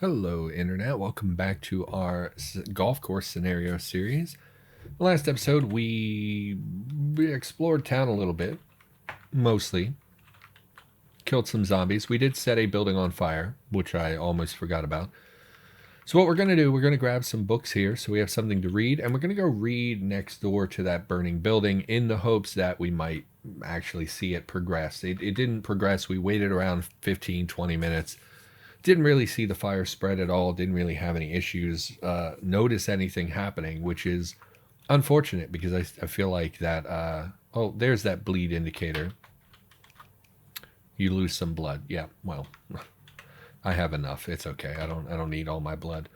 Hello, Internet. Welcome back to our golf course scenario series. The last episode, we explored town a little bit, mostly. Killed some zombies. We did set a building on fire, which I almost forgot about. So what we're going to do, we're going to grab some books here so we have something to read, and we're going to go read next door to that burning building in the hopes that we might actually see it progress. It didn't progress. We waited around 15, 20 minutes. Didn't really see the fire spread at all. Didn't really have any issues. Notice anything happening, which is unfortunate because I feel like that. Oh, there's that bleed indicator. You lose some blood. Yeah. Well, I have enough. It's okay. I don't need all my blood.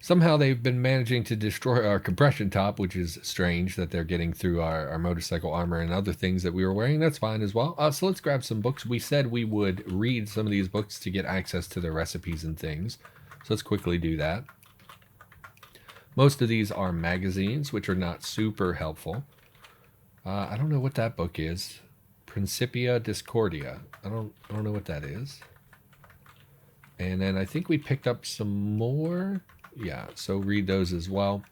Somehow they've been managing to destroy our compression top, which is strange that they're getting through our motorcycle armor and other things that we were wearing. That's fine as well. So let's grab some books. We said we would read some of these books to get access to their recipes and things. So let's quickly do that. Most of these are magazines, which are not super helpful. I don't know what that book is. Principia Discordia. I don't know what that is. And then I think we picked up some more. Yeah, so read those as well.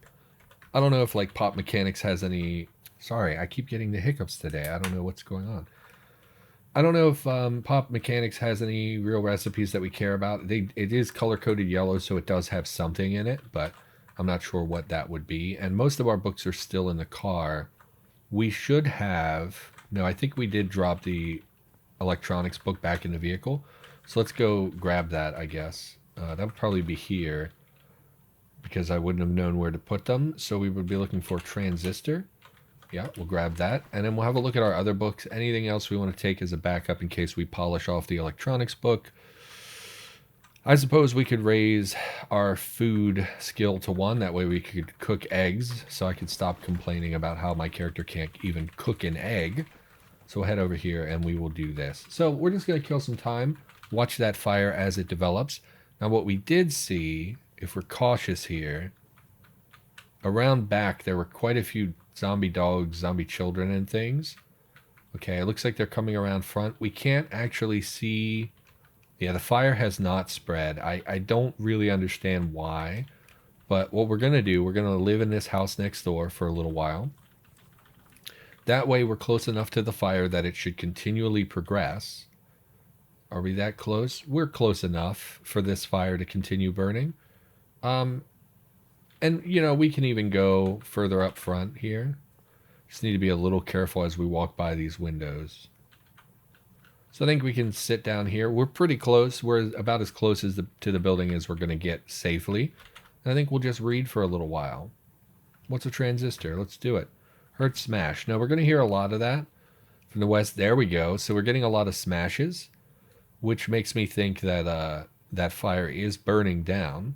I don't know if like Pop Mechanics has any. Sorry, I keep getting the hiccups today. I don't know what's going on. I don't know if Pop Mechanics has any real recipes that we care about. It is color-coded yellow, so it does have something in it, but I'm not sure what that would be. And most of our books are still in the car. We should have. No, I think we did drop the electronics book back in the vehicle. So let's go grab that, I guess. That would probably be here because I wouldn't have known where to put them. So we would be looking for transistor. Yeah, we'll grab that. And then we'll have a look at our other books. Anything else we want to take as a backup in case we polish off the electronics book. I suppose we could raise our food skill to 1. That way we could cook eggs. So I could stop complaining about how my character can't even cook an egg. So we'll head over here and we will do this. So we're just going to kill some time. Watch that fire as it develops. Now what we did see, if we're cautious here, around back there were quite a few zombie dogs, zombie children and things. Okay, it looks like they're coming around front. We can't actually see. Yeah, the fire has not spread. I don't really understand why. But what we're going to do, we're going to live in this house next door for a little while. That way we're close enough to the fire that it should continually progress. Are we that close? We're close enough for this fire to continue burning. And, you know, we can even go further up front here. Just need to be a little careful as we walk by these windows. So I think we can sit down here. We're pretty close. We're about as close as to the building as we're going to get safely. And I think we'll just read for a little while. What's a transistor? Let's do it. Hurt smash. Now, we're going to hear a lot of that from the west. There we go. So we're getting a lot of smashes, which makes me think that that fire is burning down.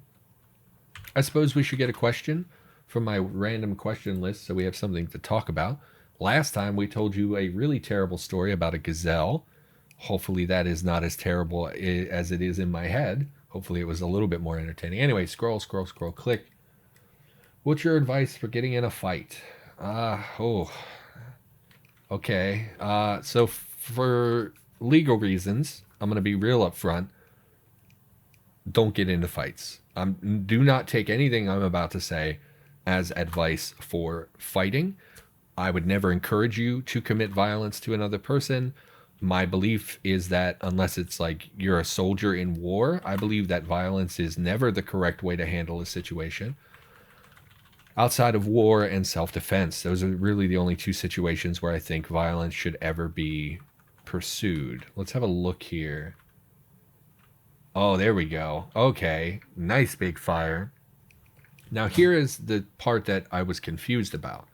I suppose we should get a question from my random question list so we have something to talk about. Last time we told you a really terrible story about a gazelle. Hopefully that is not as terrible as it is in my head. Hopefully it was a little bit more entertaining. Anyway, scroll, click. What's your advice for getting in a fight? Okay. So for legal reasons, I'm going to be real upfront. Don't get into fights. Do not take anything I'm about to say as advice for fighting. I would never encourage you to commit violence to another person. My belief is that unless it's like you're a soldier in war, I believe that violence is never the correct way to handle a situation. Outside of war and self-defense, those are really the only two situations where I think violence should ever be pursued. Let's have a look here. Oh, there we go. Okay, nice big fire. Now here is the part that I was confused about.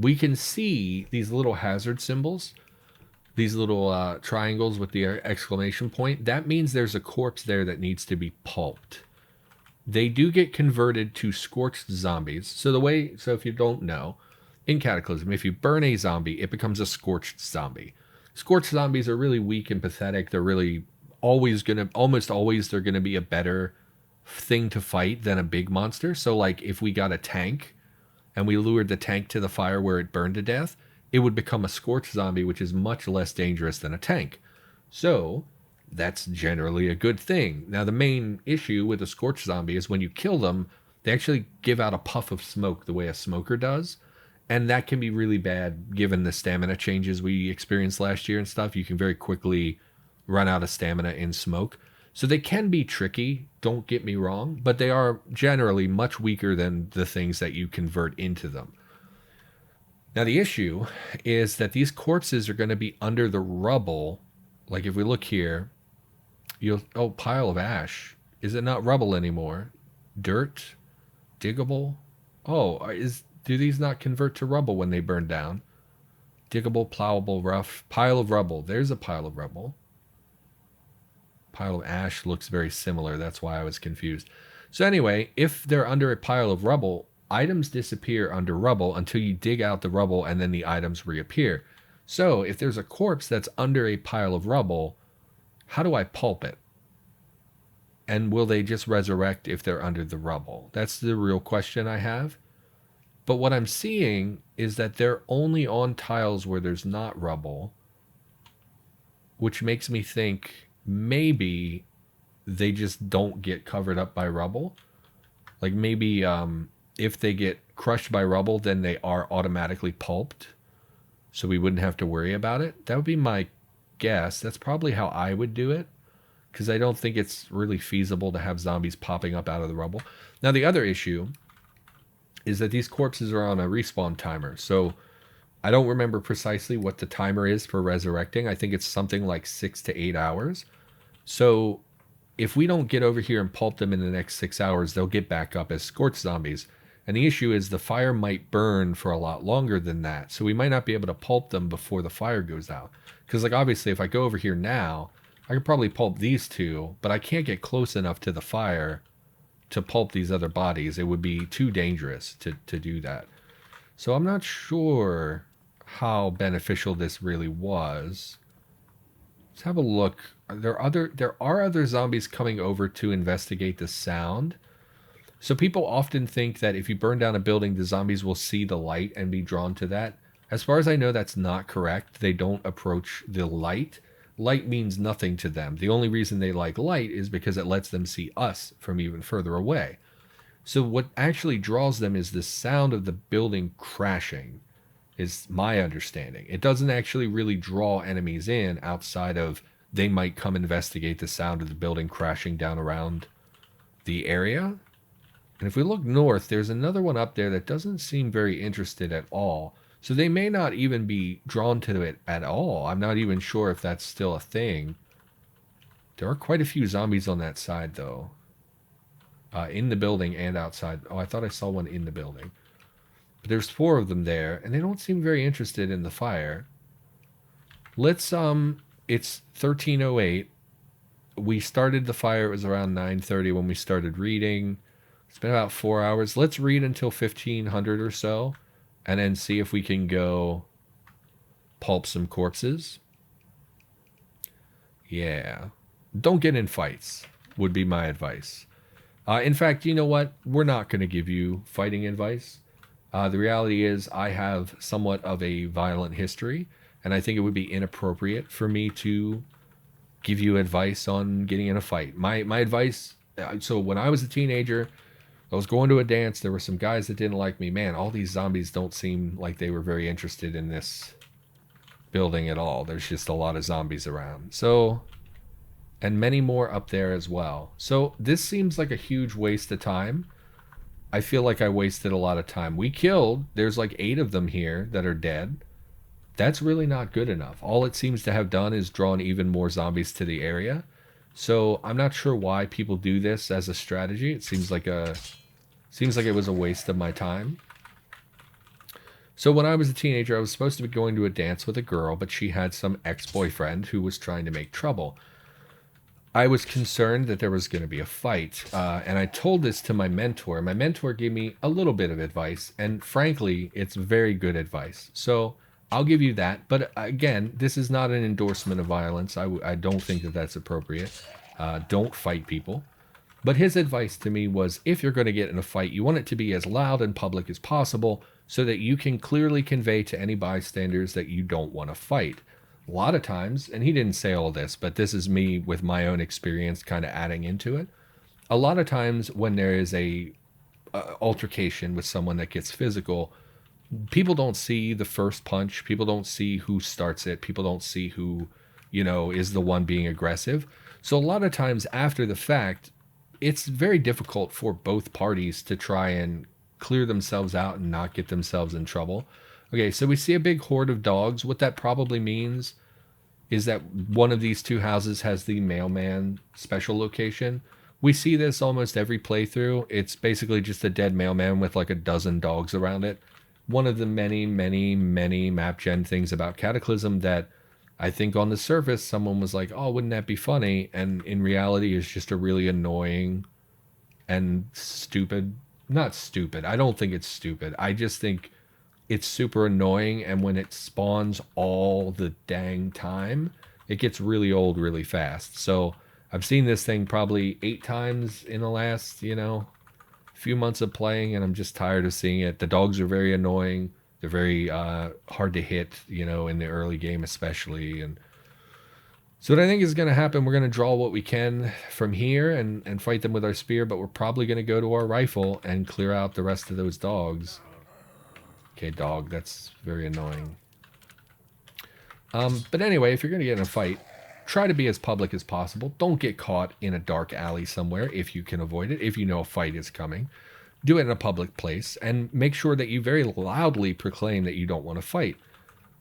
We can see these little hazard symbols, these little triangles with the exclamation point. That means there's a corpse there that needs to be pulped. They do get converted to scorched zombies. So if you don't know, in Cataclysm, if you burn a zombie, it becomes a scorched zombie. Scorched zombies are really weak and pathetic. They're really almost always they're gonna be a better thing to fight than a big monster. So like if we got a tank and we lured the tank to the fire where it burned to death, it would become a scorched zombie, which is much less dangerous than a tank. So That's generally a good thing. Now, the main issue with a scorched zombie is when you kill them, they actually give out a puff of smoke the way a smoker does. And that can be really bad given the stamina changes we experienced last year and stuff. You can very quickly run out of stamina in smoke. So they can be tricky, don't get me wrong, but they are generally much weaker than the things that you convert into them. Now, the issue is that these corpses are going to be under the rubble. Like if we look here, oh, pile of ash. Is it not rubble anymore? Dirt? Diggable? Oh, do these not convert to rubble when they burn down? Diggable, plowable, rough. Pile of rubble. There's a pile of rubble. Pile of ash looks very similar. That's why I was confused. So anyway, if they're under a pile of rubble, items disappear under rubble until you dig out the rubble and then the items reappear. So if there's a corpse that's under a pile of rubble, how do I pulp it? And will they just resurrect if they're under the rubble? That's the real question I have. But what I'm seeing is that they're only on tiles where there's not rubble, which makes me think maybe they just don't get covered up by rubble. Like maybe if they get crushed by rubble, then they are automatically pulped, so we wouldn't have to worry about it. That would be my guess. That's probably how I would do it, because I don't think it's really feasible to have zombies popping up out of the rubble. Now, the other issue is that these corpses are on a respawn timer. So I don't remember precisely what the timer is for resurrecting. I think it's something like 6 to 8 hours. So if we don't get over here and pulp them in the next 6 hours, they'll get back up as scorched zombies. And the issue is the fire might burn for a lot longer than that. So we might not be able to pulp them before the fire goes out. Because like obviously if I go over here now, I could probably pulp these two, but I can't get close enough to the fire to pulp these other bodies. It would be too dangerous to do that. So I'm not sure how beneficial this really was. Let's have a look. There are other zombies coming over to investigate the sound. So people often think that if you burn down a building, the zombies will see the light and be drawn to that. As far as I know, that's not correct. They don't approach the light. Light means nothing to them. The only reason they like light is because it lets them see us from even further away. So what actually draws them is the sound of the building crashing, is my understanding. It doesn't actually really draw enemies in outside of they might come investigate the sound of the building crashing down around the area. And if we look north, there's another one up there that doesn't seem very interested at all. So they may not even be drawn to it at all. I'm not even sure if that's still a thing. There are quite a few zombies on that side, though. In the building and outside. Oh, I thought I saw one in the building. But there's 4 of them there, and they don't seem very interested in the fire. Let's, it's 13:08. We started the fire, it was around 9:30 when we started reading. It's been about 4 hours. Let's read until 1500 or so, and then see if we can go pulp some corpses. Yeah. Don't get in fights, would be my advice. In fact, you know what? We're not going to give you fighting advice. The reality is I have somewhat of a violent history, and I think it would be inappropriate for me to give you advice on getting in a fight. My advice, so when I was a teenager, I was going to a dance. There were some guys that didn't like me. Man, all these zombies don't seem like they were very interested in this building at all. There's just a lot of zombies around. So, and many more up there as well. So this seems like a huge waste of time. I feel like I wasted a lot of time. We killed, there's like 8 of them here that are dead. That's really not good enough. All it seems to have done is drawn even more zombies to the area. So I'm not sure why people do this as a strategy. It seems like it was a waste of my time. So when I was a teenager, I was supposed to be going to a dance with a girl, but she had some ex-boyfriend who was trying to make trouble. I was concerned that there was going to be a fight, and I told this to my mentor. My mentor gave me a little bit of advice, and frankly, it's very good advice. So I'll give you that. But again, this is not an endorsement of violence. I don't think that that's appropriate. Don't fight people. But his advice to me was, if you're going to get in a fight, you want it to be as loud and public as possible so that you can clearly convey to any bystanders that you don't want to fight. A lot of times, and he didn't say all this, but this is me with my own experience kind of adding into it. A lot of times when there is a altercation with someone that gets physical, people don't see the first punch. People don't see who starts it. People don't see who, is the one being aggressive. So a lot of times after the fact, it's very difficult for both parties to try and clear themselves out and not get themselves in trouble. Okay, so we see a big horde of dogs. What that probably means is that one of these two houses has the mailman special location. We see this almost every playthrough. It's basically just a dead mailman with like a dozen dogs around it. One of the many, many, many map gen things about Cataclysm that I think on the surface someone was like, oh, wouldn't that be funny? And in reality is just a really annoying and stupid. Not stupid. I don't think it's stupid. I just think it's super annoying, and when it spawns all the dang time, it gets really old really fast. So I've seen this thing probably 8 times in the last, few months of playing, and I'm just tired of seeing it. The dogs are very annoying. They're very hard to hit, in the early game especially. And so what I think is going to happen, we're going to draw what we can from here and fight them with our spear, but we're probably going to go to our rifle and clear out the rest of those dogs. Okay, dog, that's very annoying. But anyway, if you're going to get in a fight, try to be as public as possible. Don't get caught in a dark alley somewhere if you can avoid it. If you know a fight is coming, do it in a public place and make sure that you very loudly proclaim that you don't want to fight.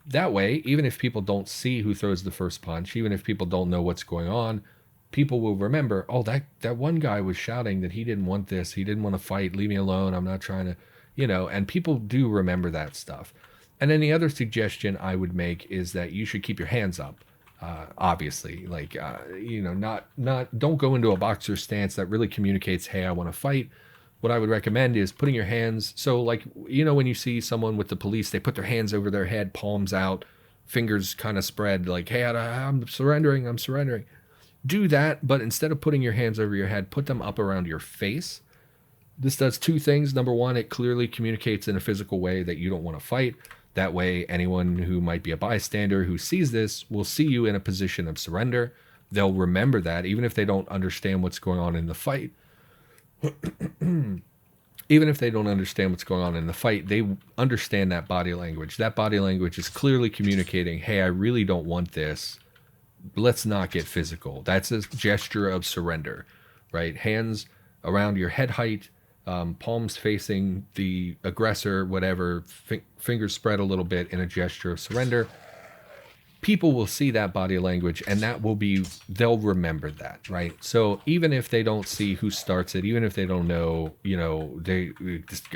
That way, even if people don't see who throws the first punch, even if people don't know what's going on, people will remember, oh, that one guy was shouting that he didn't want this. He didn't want to fight. Leave me alone. I'm not trying to... and people do remember that stuff. And then the other suggestion I would make is that you should keep your hands up. Obviously, like, don't go into a boxer stance that really communicates, hey, I want to fight. What I would recommend is putting your hands. So like, when you see someone with the police, they put their hands over their head, palms out, fingers kind of spread, like, hey, I'm surrendering. I'm surrendering. Do that. But instead of putting your hands over your head, put them up around your face. This does 2 things. Number 1, it clearly communicates in a physical way that you don't want to fight. That way, anyone who might be a bystander who sees this will see you in a position of surrender. They'll remember that, even if they don't understand what's going on in the fight. Even if they don't understand what's going on in the fight, they understand that body language. That body language is clearly communicating, hey, I really don't want this. Let's not get physical. That's a gesture of surrender, right? Hands around your head height. Palms facing the aggressor, whatever, fingers spread a little bit in a gesture of surrender. People will see that body language, and they'll remember that, right? So even if they don't see who starts it, even if they don't know,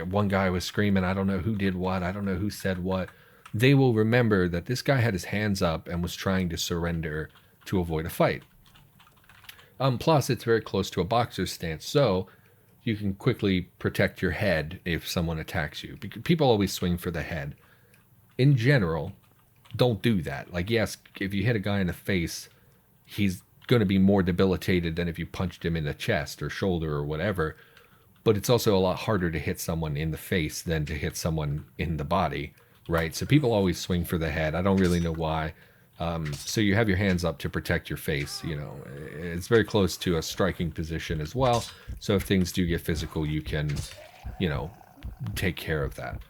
one guy was screaming, I don't know who did what, I don't know who said what, they will remember that this guy had his hands up and was trying to surrender to avoid a fight. Plus, it's very close to a boxer's stance, so you can quickly protect your head if someone attacks you. Because people always swing for the head. In general, don't do that. Like, yes, if you hit a guy in the face, he's going to be more debilitated than if you punched him in the chest or shoulder or whatever. But it's also a lot harder to hit someone in the face than to hit someone in the body, right? So people always swing for the head. I don't really know why. So you have your hands up to protect your face. It's very close to a striking position as well. So if things do get physical, you can, take care of that.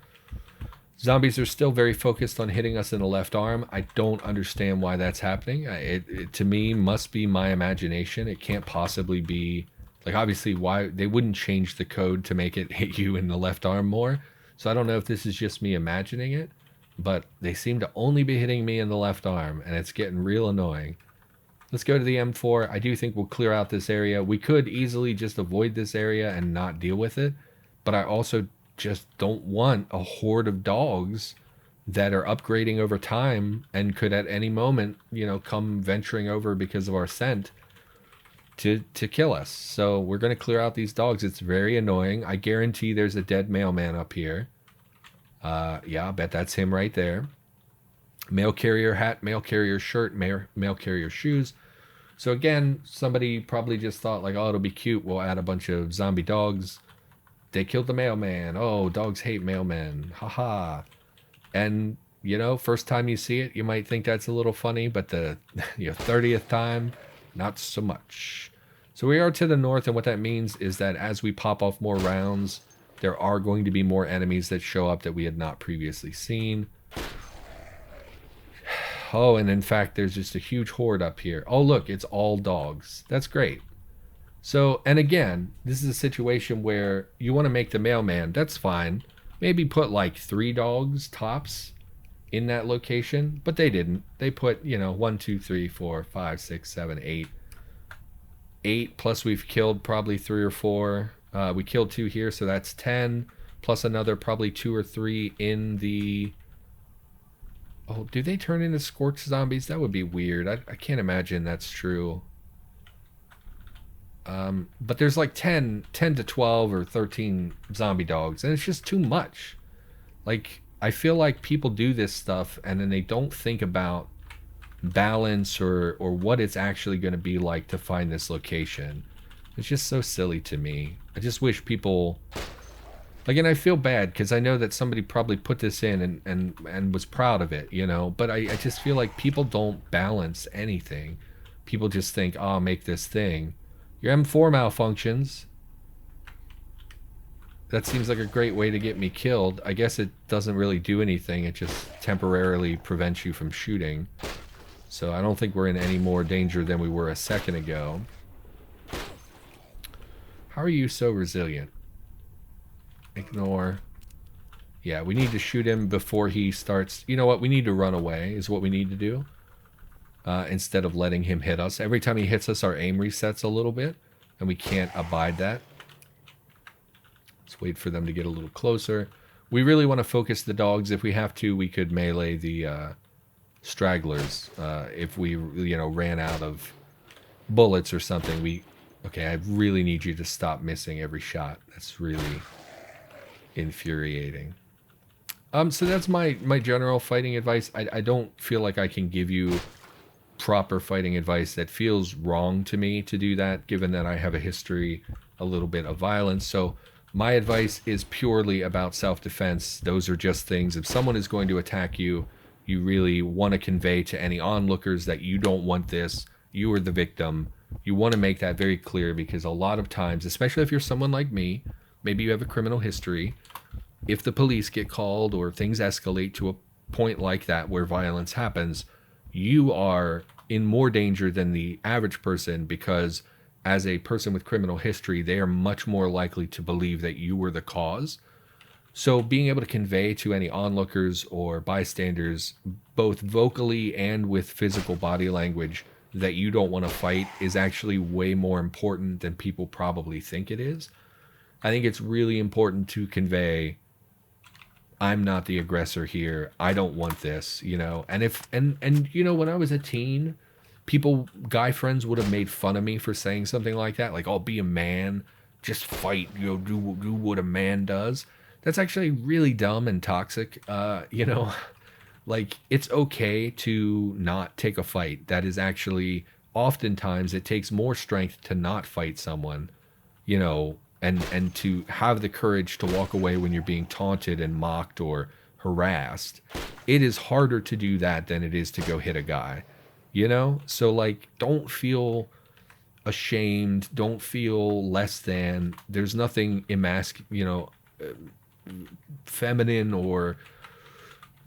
Zombies are still very focused on hitting us in the left arm. I don't understand why that's happening. It to me must be my imagination. It can't possibly be, like, obviously why they wouldn't change the code to make it hit you in the left arm more. So I don't know if this is just me imagining it, but they seem to only be hitting me in the left arm, and it's getting real annoying. Let's go to the M4. I do think we'll clear out this area. We could easily just avoid this area and not deal with it, but I also just don't want a horde of dogs that are upgrading over time and could at any moment, come venturing over because of our scent to kill us. So we're going to clear out these dogs. It's very annoying. I guarantee there's a dead mailman up here. Yeah, I bet that's him right there. Mail carrier hat, mail carrier shirt, mail carrier shoes. So again, somebody probably just thought like, oh, it'll be cute. We'll add a bunch of zombie dogs. They killed the mailman. Oh, dogs hate mailmen. Haha. And You know, first time you see it, you might think that's a little funny, but the 30th time, not so much. So we are to the north, and what that means is that as we pop off more rounds, there are going to be more enemies that show up that we had not previously seen. Oh, and in fact, there's just a huge horde up here. Oh, look, it's all dogs. That's great. So, and again, this is a situation where you want to make the mailman. That's fine. Maybe put like 3 dogs tops in that location, but they didn't. They put, 1, 2, 3, 4, 5, 6, 7, 8. 8 plus we've killed probably 3 or 4. We killed 2 here, so that's 10. Plus another probably 2 or 3 in the... Oh, do they turn into scorched zombies? That would be weird. I can't imagine that's true. But there's like 10 to 12 or 13 zombie dogs, and it's just too much. Like, I feel like people do this stuff, and then they don't think about balance or what it's actually going to be like to find this location. It's just so silly to me. I just wish people... Like, and I feel bad because I know that somebody probably put this in and was proud of it, but I just feel like people don't balance anything. People just think, oh, I'll make this thing. Your M4 malfunctions. That seems like a great way to get me killed. I guess it doesn't really do anything. It just temporarily prevents you from shooting. So I don't think we're in any more danger than we were a second ago. How are you so resilient? Ignore. Yeah, we need to shoot him before he starts. You know what? We need to run away is what we need to do. Instead of letting him hit us. Every time he hits us, our aim resets a little bit. And we can't abide that. Let's wait for them to get a little closer. We really want to focus the dogs. If we have to, we could melee the stragglers. If we, ran out of bullets or something. Okay, I really need you to stop missing every shot. That's really infuriating. So that's my general fighting advice. I don't feel like I can give you proper fighting advice. That feels wrong to me to do that, given that I have a history, a little bit of violence. So my advice is purely about self-defense. Those are just things. If someone is going to attack you, you really want to convey to any onlookers that you don't want this. You are the victim. You want to make that very clear, because a lot of times, especially if you're someone like me, maybe you have a criminal history, if the police get called or things escalate to a point like that where violence happens, you are in more danger than the average person, because as a person with criminal history, they are much more likely to believe that you were the cause. So being able to convey to any onlookers or bystanders, both vocally and with physical body language, that you don't want to fight is actually way more important than people probably think it is. I think it's really important to convey, I'm not the aggressor here. I don't want this, and when I was a teen, guy friends would have made fun of me for saying something like that. Like, oh, be a man, just fight, do what a man does. That's actually really dumb and toxic. Like, it's okay to not take a fight. That is actually, oftentimes, it takes more strength to not fight someone, and to have the courage to walk away when you're being taunted and mocked or harassed. It is harder to do that than it is to go hit a guy, So, like, don't feel ashamed. Don't feel less than. There's nothing feminine or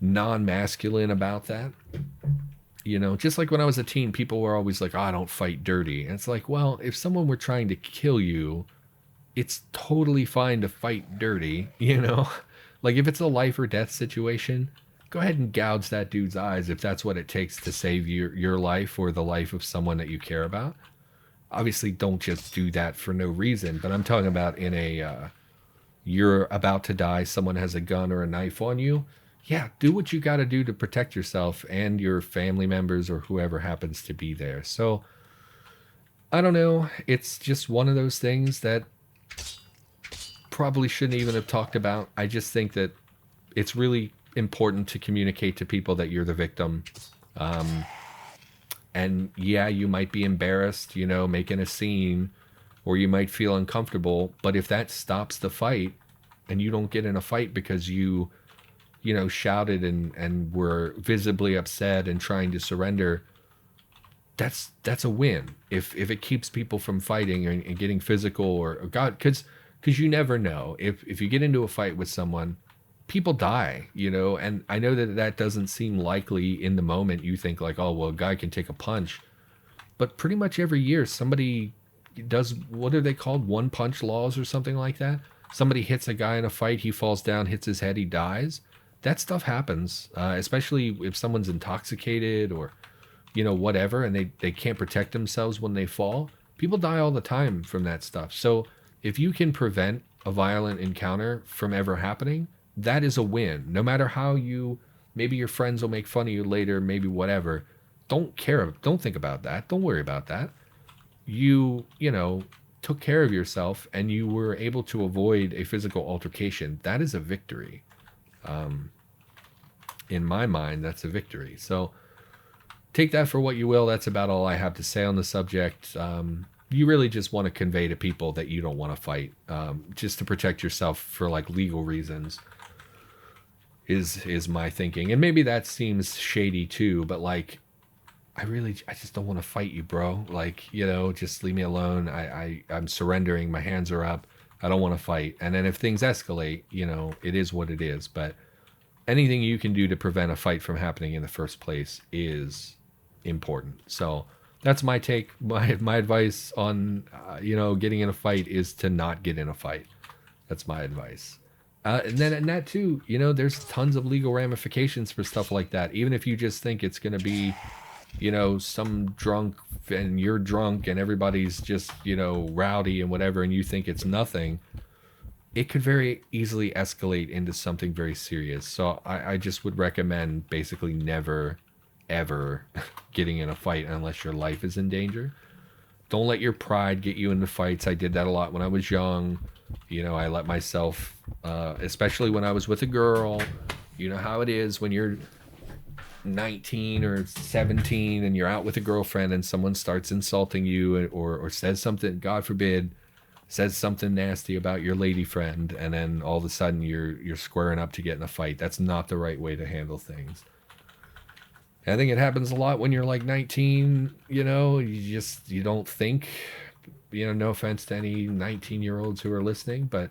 non-masculine about that. Just like when I was a teen, people were always like, oh, I don't fight dirty. And it's like, well, if someone were trying to kill you, it's totally fine to fight dirty, Like, if it's a life or death situation, go ahead and gouge that dude's eyes if that's what it takes to save your life or the life of someone that you care about. Obviously, don't just do that for no reason, but I'm talking about in a, you're about to die, someone has a gun or a knife on you. Yeah, do what you got to do to protect yourself and your family members or whoever happens to be there. So, I don't know. It's just one of those things that probably shouldn't even have talked about. I just think that it's really important to communicate to people that you're the victim. And yeah, you might be embarrassed, making a scene, or you might feel uncomfortable. But if that stops the fight and you don't get in a fight because you shouted and were visibly upset and trying to surrender, that's a win. If it keeps people from fighting and getting physical or God, because you never know if you get into a fight with someone, people die, and I know that doesn't seem likely in the moment. You think like, oh well, a guy can take a punch, but pretty much every year somebody does, what are they called, one punch laws or something like that. Somebody hits a guy in a fight, he falls down, hits his head, he dies. That stuff happens, especially if someone's intoxicated or whatever, and they can't protect themselves when they fall. People die all the time from that stuff. So if you can prevent a violent encounter from ever happening, that is a win. No matter how maybe your friends will make fun of you later, maybe whatever. Don't think about that. Don't worry about that. You took care of yourself and you were able to avoid a physical altercation. That is a victory. In my mind, that's a victory. So take that for what you will. That's about all I have to say on the subject. You really just want to convey to people that you don't want to fight, just to protect yourself for like legal reasons is my thinking. And maybe that seems shady too, but like, I just don't want to fight you, bro. Like, just leave me alone. I'm surrendering. My hands are up. I don't want to fight. And then if things escalate, it is what it is. But anything you can do to prevent a fight from happening in the first place is important. So that's my take. My advice on, getting in a fight is to not get in a fight. That's my advice. And that too, there's tons of legal ramifications for stuff like that. Even if you just think it's going to be, some drunk and you're drunk and everybody's just, rowdy and whatever, and you think it's nothing, it could very easily escalate into something very serious. So I just would recommend basically never, ever getting in a fight unless your life is in danger. Don't let your pride get you into fights. I did that a lot when I was young. I let myself, especially when I was with a girl, you know how it is when you're 19 or 17 and you're out with a girlfriend and someone starts insulting you or says something, God forbid, says something nasty about your lady friend, and then all of a sudden you're squaring up to get in a fight. That's not the right way to handle things. I think it happens a lot when you're like 19, you don't think, no offense to any 19-year-olds who are listening, but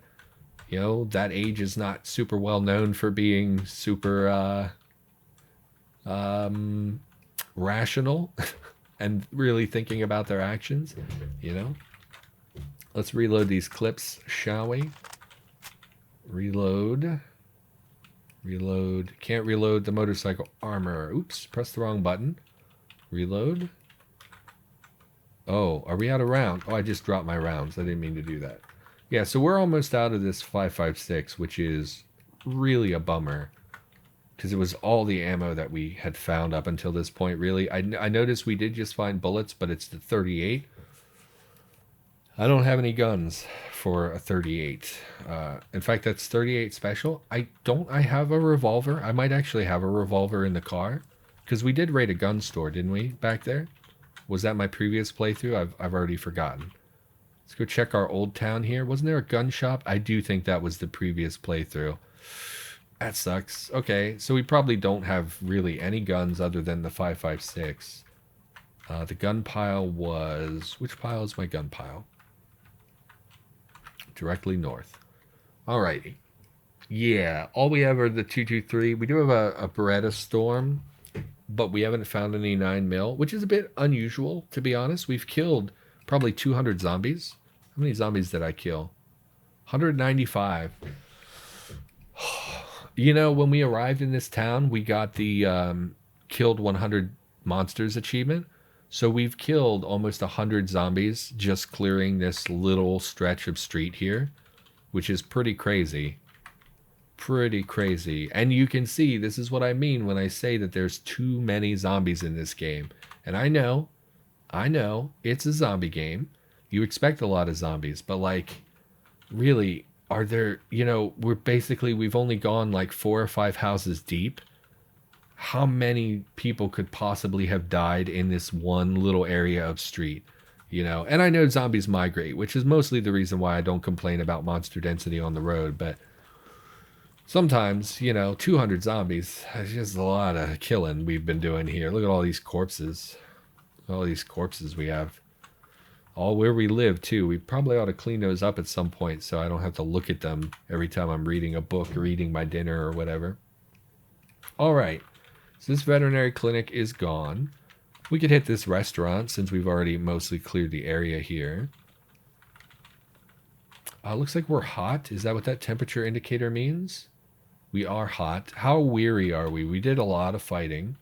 that age is not super well known for being super rational and really thinking about their actions. Let's reload these clips, shall we? Reload. Can't reload the motorcycle armor. Oops, pressed the wrong button. Reload. Oh, are we out of rounds? Oh, I just dropped my rounds. I didn't mean to do that. Yeah, so we're almost out of this 5.56, which is really a bummer, because it was all the ammo that we had found up until this point, really. I noticed we did just find bullets, but it's the 38. I don't have any guns for a 38. In fact, that's 38 special. I have a revolver. I might actually have a revolver in the car, because we did raid a gun store, didn't we, back there? Was that my previous playthrough? I've already forgotten. Let's go check our old town here. Wasn't there a gun shop? I do think that was the previous playthrough. That sucks. Okay, so we probably don't have really any guns other than the 5.56. The gun pile was... Which pile is my gun pile? Directly north. Alrighty. Yeah, all we have are the 223. We do have a Beretta Storm, but we haven't found any 9mm, which is a bit unusual, to be honest. We've killed probably 200 zombies. How many zombies did I kill? 195. When we arrived in this town, we got the killed 100 monsters achievement. So we've killed almost 100 zombies just clearing this little stretch of street here, which is pretty crazy. Pretty crazy. And you can see, this is what I mean when I say that there's too many zombies in this game. And I know, it's a zombie game. You expect a lot of zombies, but like, really, are there, we've only gone like 4 or 5 houses deep. How many people could possibly have died in this one little area of street? And I know zombies migrate, which is mostly the reason why I don't complain about monster density on the road, but Sometimes, 200 zombies. It's just a lot of killing we've been doing here. Look at all these corpses. All these corpses we have. All where we live, too. We probably ought to clean those up at some point so I don't have to look at them every time I'm reading a book or eating my dinner or whatever. All right. So this veterinary clinic is gone. We could hit this restaurant since we've already mostly cleared the area here. Looks like we're hot. Is that what that temperature indicator means? We are hot. How weary are we? We did a lot of fighting.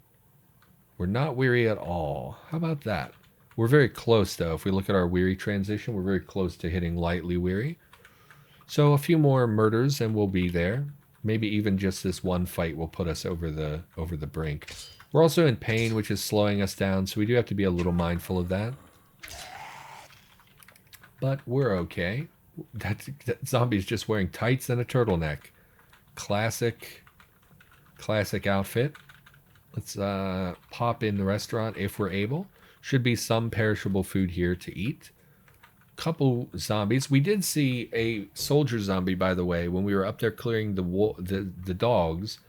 We're not weary at all. How about that? We're very close, though. If we look at our weary transition, we're very close to hitting lightly weary. So a few more murders and we'll be there. Maybe even just this one fight will put us over the brink. We're also in pain, which is slowing us down, so we do have to be a little mindful of that. But we're okay. That zombie's just wearing tights and a turtleneck. Classic outfit. Let's pop in the restaurant if we're able. Should be some perishable food here to eat. Couple zombies. We did see a soldier zombie, by the way, when we were up there clearing the dogs.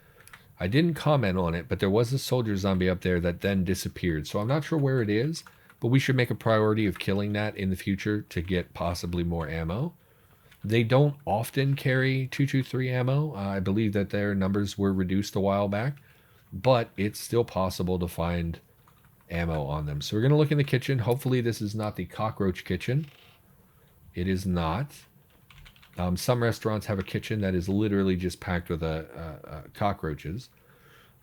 I didn't comment on it, but there was a soldier zombie up there that then disappeared. So I'm not sure where it is, but we should make a priority of killing that in the future to get possibly more ammo. They don't often carry 223 ammo. I believe that their numbers were reduced a while back, but it's still possible to find ammo on them. So we're going to look in the kitchen. Hopefully this is not the cockroach kitchen. It is not. Some restaurants have a kitchen that is literally just packed with cockroaches.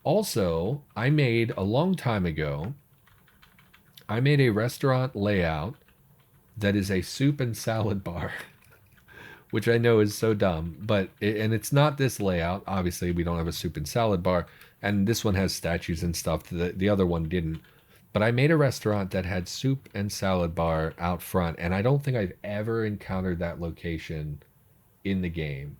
Also, I made a long time ago, I made a restaurant layout that is a soup and salad bar, which I know is so dumb, and it's not this layout. Obviously, we don't have a soup and salad bar, and this one has statues and stuff. The other one didn't. But I made a restaurant that had soup and salad bar out front, and I don't think I've ever encountered that location in the game.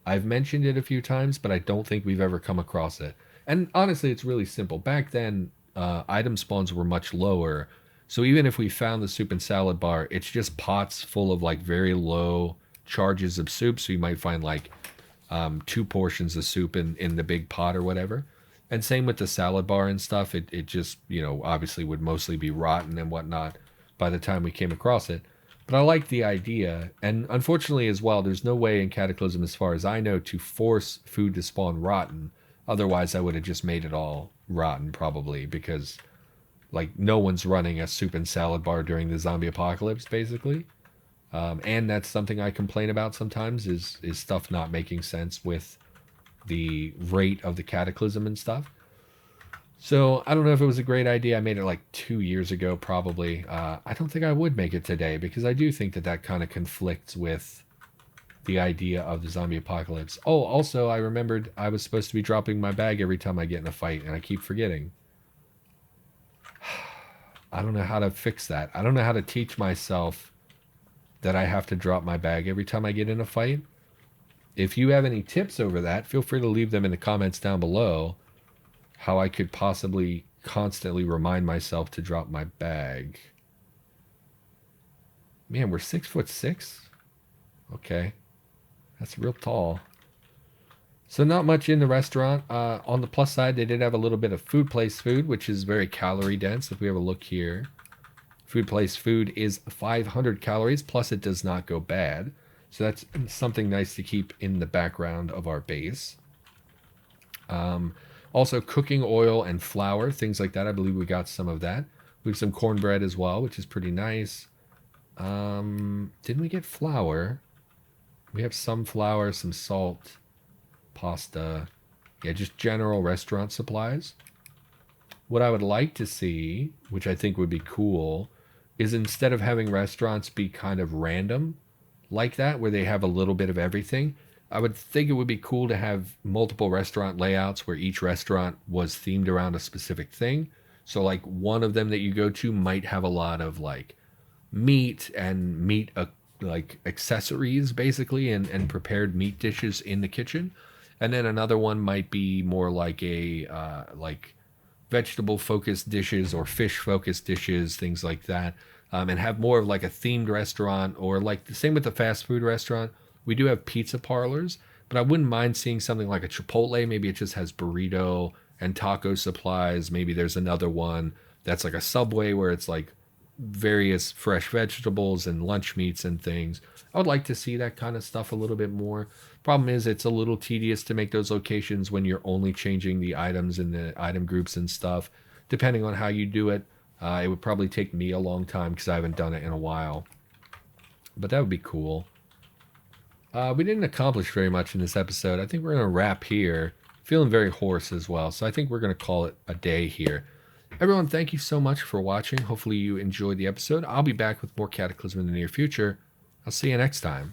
I've mentioned it a few times, but I don't think we've ever come across it. And honestly, it's really simple. Back then, item spawns were much lower, so even if we found the soup and salad bar, it's just pots full of like very low charges of soup. So you might find like 2 portions of soup in the big pot or whatever. And same with the salad bar and stuff. It just, obviously would mostly be rotten and whatnot by the time we came across it. But I like the idea. And unfortunately as well, there's no way in Cataclysm, as far as I know, to force food to spawn rotten. Otherwise, I would have just made it all rotten probably, because like no one's running a soup and salad bar during the zombie apocalypse, basically. And that's something I complain about sometimes is stuff not making sense with the rate of the Cataclysm and stuff. So I don't know if it was a great idea. I made it like 2 years ago, probably. I don't think I would make it today, because I do think that kind of conflicts with the idea of the zombie apocalypse. Oh, also, I remembered I was supposed to be dropping my bag every time I get in a fight, and I keep forgetting. I don't know how to fix that. I don't know how to teach myself that I have to drop my bag every time I get in a fight. If you have any tips over that, feel free to leave them in the comments down below. How I could possibly constantly remind myself to drop my bag. Man, we're 6'6"? Okay. That's real tall. So not much in the restaurant. On the plus side, they did have a little bit of food place food, which is very calorie dense. If we have a look here, food place food is 500 calories, plus it does not go bad. So that's something nice to keep in the background of our base. Also cooking oil and flour, things like that. I believe we got some of that. We have some cornbread as well, which is pretty nice. Didn't we get flour? We have some flour, some salt, pasta. Yeah, just general restaurant supplies. What I would like to see, which I think would be cool, is instead of having restaurants be kind of random like that, where they have a little bit of everything, I would think it would be cool to have multiple restaurant layouts where each restaurant was themed around a specific thing. So like one of them that you go to might have a lot of like meat and like accessories basically, and prepared meat dishes in the kitchen. And then another one might be more like a like vegetable focused dishes or fish focused dishes, things like that. And have more of like a themed restaurant, or like the same with the fast food restaurant. We do have pizza parlors, But I wouldn't mind seeing something like a Chipotle. Maybe it just has burrito and taco supplies. Maybe there's another one that's like a Subway where it's like various fresh vegetables and lunch meats and things. I would like to see that kind of stuff a little bit more. Problem is, it's a little tedious to make those locations when you're only changing the items in the item groups and stuff. Depending on how you do it, it would probably take me a long time because I haven't done it in a while. But that would be cool. We didn't accomplish very much in this episode. I think we're going to wrap here. Feeling very hoarse as well, so I think we're going to call it a day here. Everyone, thank you so much for watching. Hopefully you enjoyed the episode. I'll be back with more Cataclysm in the near future. I'll see you next time.